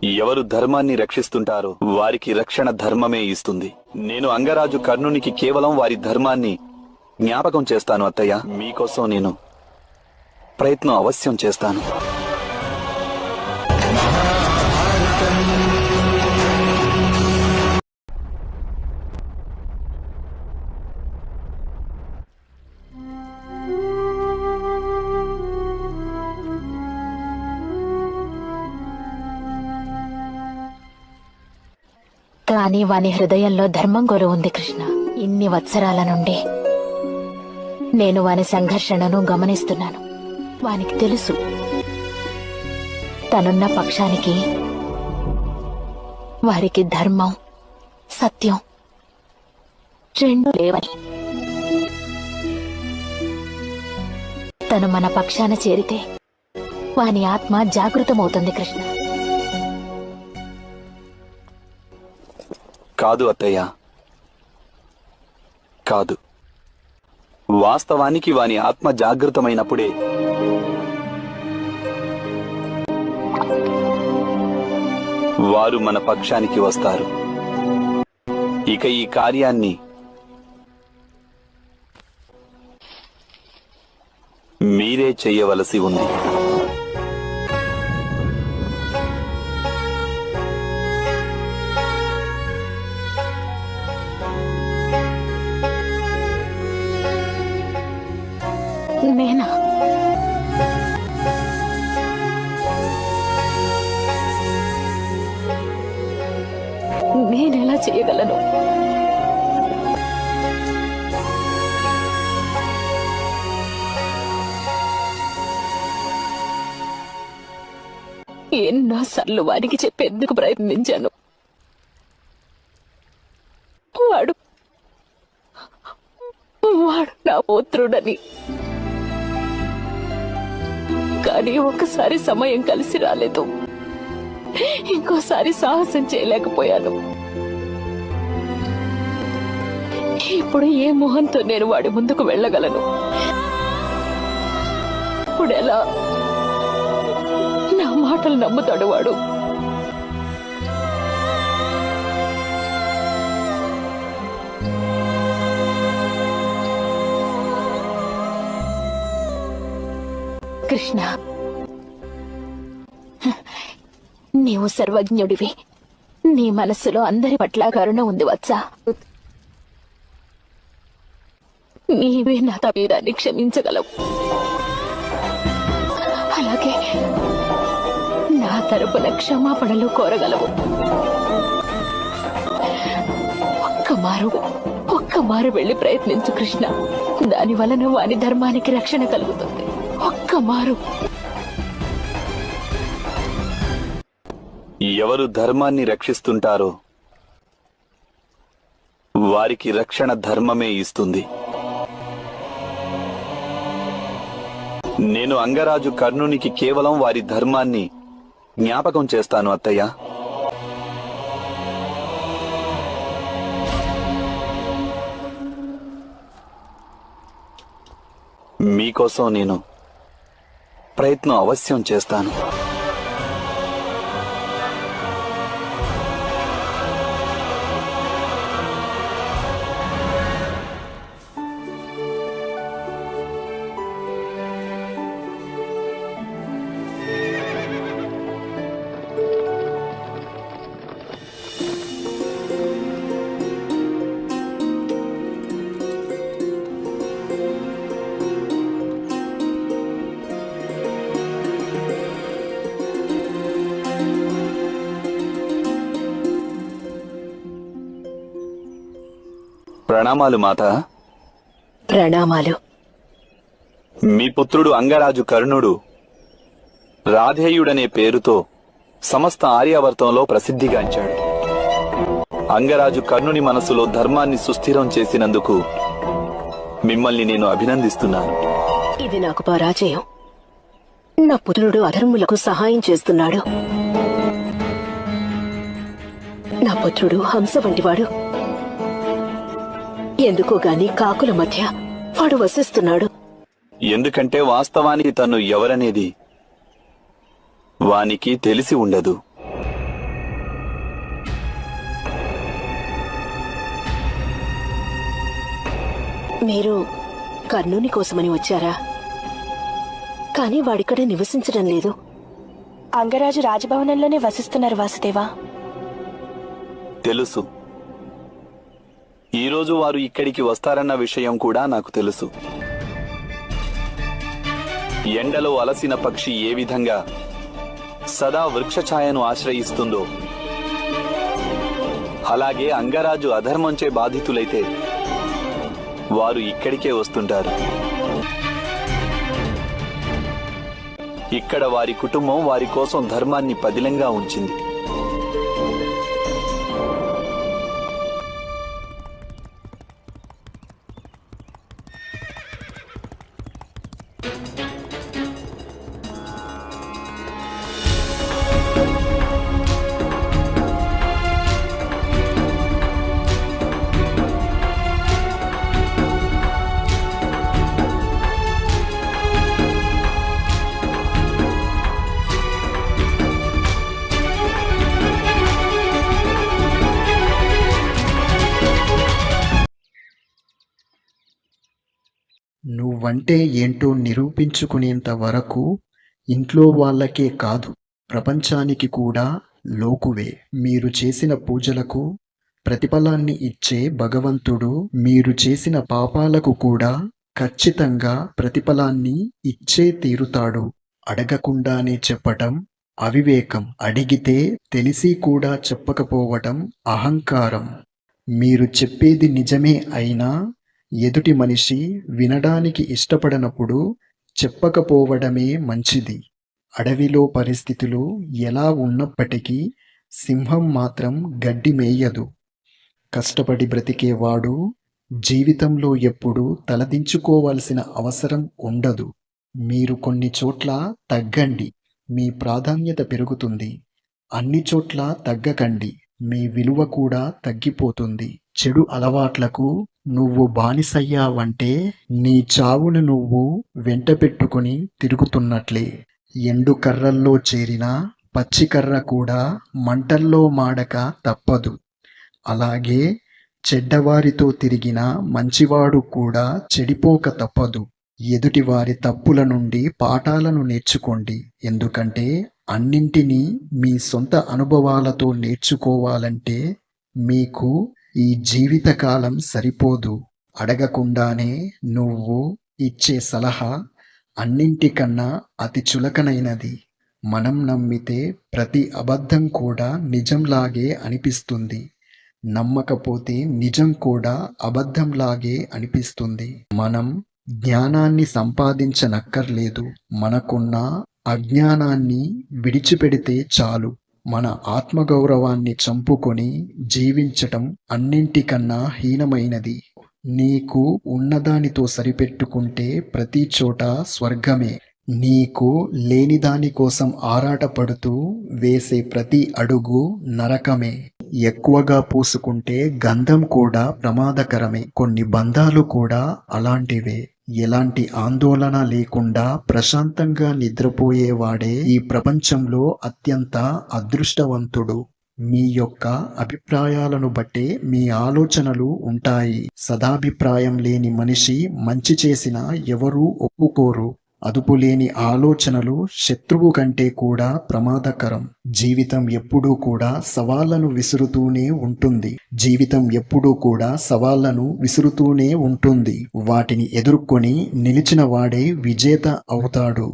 ఎవరు ధర్మాన్ని రక్షిస్తుంటారో వారికి రక్షణ ధర్మమే ఇస్తుంది. నేను అంగరాజు కర్ణునికి కేవలం వారి ధర్మాన్ని జ్ఞాపకం చేస్తాను అత్తయ్య. మీకోసం నేను ప్రయత్నం అవశ్యం చేస్తాను. కానీ వాని హృదయంలో ధర్మం గొలువు ఉంది కృష్ణ. ఇన్ని వత్సరాల నుండి నేను వాని సంఘర్షణను గమనిస్తున్నాను. వానికి తెలుసు తనున్న పక్షానికి వారికి ధర్మం సత్యం రెండు లేవని. తను మన పక్షాన చేరితే వాని ఆత్మ జాగృతమవుతుంది కృష్ణ. కాదు అత్తయ్య, కాదు. వాస్తవానికి వాని ఆత్మ జాగృతమైనప్పుడే వారు మన పక్షానికి వస్తారు. ఇక ఈ కార్యాన్ని మీరే చెయ్యవలసి ఉంది. నేనా? నేనెలా చేయగలను? ఎన్నోసార్లు వారికి చెప్పేందుకు ప్రయత్నించాను. వాడు నా పుత్రుడని. కానీ ఒకసారి సమయం కలిసి రాలేదు. ఇంకోసారి సాహసం చేయలేకపోయాను. ఇప్పుడు ఏ మొహంతో నేను వాడి ముందుకు వెళ్ళగలను? ఇప్పుడెలా నా మాటలు నమ్ముతాడు వాడు? కృష్ణ, నీవు సర్వజ్ఞుడివి. నీ మనస్సులో అందరి పట్ల కరుణ ఉంది వత్సా. నీవే నా తప్పిదాన్ని క్షమించగలవు. అలాగే నా తరపున క్షమాపణలు కోరగలవు. ఒక్క మారు వెళ్లి ప్రయత్నించు కృష్ణ. దాని వలన వాని ధర్మానికి రక్షణ కలుగుతుంది. ఒక్క మారు. ఎవరు ధర్మాన్ని రక్షిస్తుంటారో వారికి రక్షణ ధర్మమే ఇస్తుంది. నేను అంగరాజు కర్ణునికి కేవలం వారి ధర్మాన్ని జ్ఞాపకం చేస్తాను అత్తయ్య. మీకోసం నేను ప్రయత్నం అవశ్యం చేస్తాను. ప్రణామాలు మాత. ప్రణామాలు. మీ పుత్రుడు అంగరాజు కర్ణుడు రాధేయుడనే పేరుతో సమస్త ఆర్యావర్తంలో ప్రసిద్ధిగాంచాడు. అంగరాజు కర్ణుని మనసులో ధర్మాన్ని సుస్థిరం చేసినందుకు మిమ్మల్ని నేను అభినందిస్తున్నాను. ఇది నాకు పరాజయం. నా పుత్రుడు అధర్ములకు సహాయం చేస్తున్నాడు. నా పుత్రుడు హంస వంటివాడు. ఎందుకో గాని కాకుల మధ్య వాడు వసిస్తున్నాడు. ఎందుకంటే వాస్తవానికి తను ఎవరనేది వానికి తెలిసి ఉండదు. మీరు కర్ణుని కోసమని వచ్చారా? కానీ వాడిక్కడ నివసించడం లేదు. అంగరాజు రాజభవనంలోనే వసిస్తున్నారు వాసుదేవా. తెలుసు. ఈరోజు వారు ఇక్కడికి వస్తారన్న విషయం కూడా నాకు తెలుసు. ఎండలో అలసిన పక్షి ఏ విధంగా సదా వృక్షఛాయను ఆశ్రయిస్తుందో, అలాగే అంగరాజు అధర్మంచే బాధితులైతే వారు ఇక్కడికే వస్తుంటారు. ఇక్కడ వారి కుటుంబం వారి కోసం ధర్మాన్ని పదిలంగా ఉంచింది. నువ్వంటే ఏంటో నిరూపించుకునేంత వరకు ఇంట్లో వాళ్ళకే కాదు, ప్రపంచానికి కూడా లోకువే. మీరు చేసిన పూజలకు ప్రతిఫలాన్ని ఇచ్చే భగవంతుడు మీరు చేసిన పాపాలకు కూడా ఖచ్చితంగా ప్రతిఫలాన్ని ఇచ్చే తీరుతాడు. అడగకుండానే చెప్పటం అవివేకం, అడిగితే తెలిసి కూడా చెప్పకపోవటం అహంకారం. మీరు చెప్పేది నిజమే అయినా ఎదుటి మనిషి వినడానికి ఇష్టపడనప్పుడు చెప్పకపోవడమే మంచిది. అడవిలో పరిస్థితులు ఎలా ఉన్నప్పటికీ సింహం మాత్రం గడ్డి మేయదు. కష్టపడి బ్రతికేవాడు జీవితంలో ఎప్పుడూ తలదించుకోవాల్సిన అవసరం ఉండదు. మీరు కొన్ని చోట్ల తగ్గండి, మీ ప్రాధాన్యత పెరుగుతుంది. అన్ని చోట్ల తగ్గకండి, మీ విలువ కూడా తగ్గిపోతుంది. చెడు అలవాట్లకు నువ్వు బానిసయ్యావంటే నీ చావును నువ్వు వెంట పెట్టుకుని తిరుగుతున్నట్లే. ఎండు కర్రల్లో చేరిన పచ్చికర్ర కూడా మంటల్లో మాడక తప్పదు. అలాగే చెడ్డవారితో తిరిగిన మంచివాడు కూడా చెడిపోక తప్పదు. ఎదుటివారి తప్పుల నుండి పాఠాలను నేర్చుకోండి. ఎందుకంటే అన్నింటినీ మీ సొంత అనుభవాలతో నేర్చుకోవాలంటే మీకు ఈ జీవితకాలం సరిపోదు. అడగకుండానే నువ్వు ఇచ్చే సలహా అన్నింటికన్నా అతి చులకనైనది. మనం నమ్మితే ప్రతి అబద్ధం కూడా నిజంలాగే అనిపిస్తుంది. నమ్మకపోతే నిజం కూడా అబద్ధంలాగే అనిపిస్తుంది. మనం జ్ఞానాన్ని సంపాదించనక్కర్లేదు, మనకున్న అజ్ఞానాన్ని విడిచిపెడితే చాలు. మన ఆత్మగౌరవాన్ని చంపుకొని జీవించటం అన్నింటికన్నా హీనమైనది. నీకు ఉన్నదానితో సరిపెట్టుకుంటే ప్రతి చోట స్వర్గమే. నీకు లేని దాని కోసం ఆరాటపడుతూ వేసే ప్రతి అడుగు నరకమే. ఎక్కువగా పూసుకుంటే గంధం కూడా ప్రమాదకరమే. కొన్ని బంధాలు కూడా అలాంటివే. ఎలాంటి ఆందోళన లేకుండా ప్రశాంతంగా నిద్రపోయేవాడే ఈ ప్రపంచంలో అత్యంత అదృష్టవంతుడు. మీ యొక్క అభిప్రాయాలను బట్టే మీ ఆలోచనలు ఉంటాయి. సదాభిప్రాయం లేని మనిషి మంచి చేసినా ఎవరూ ఒప్పుకోరు. అదుపులేని ఆలోచనలు శత్రువు కంటే కూడా ప్రమాదకరం. జీవితం ఎప్పుడూ కూడా సవాళ్లను విసురుతూనే ఉంటుంది. వాటిని ఎదుర్కొని నిలిచిన వాడే విజేత అవుతాడు.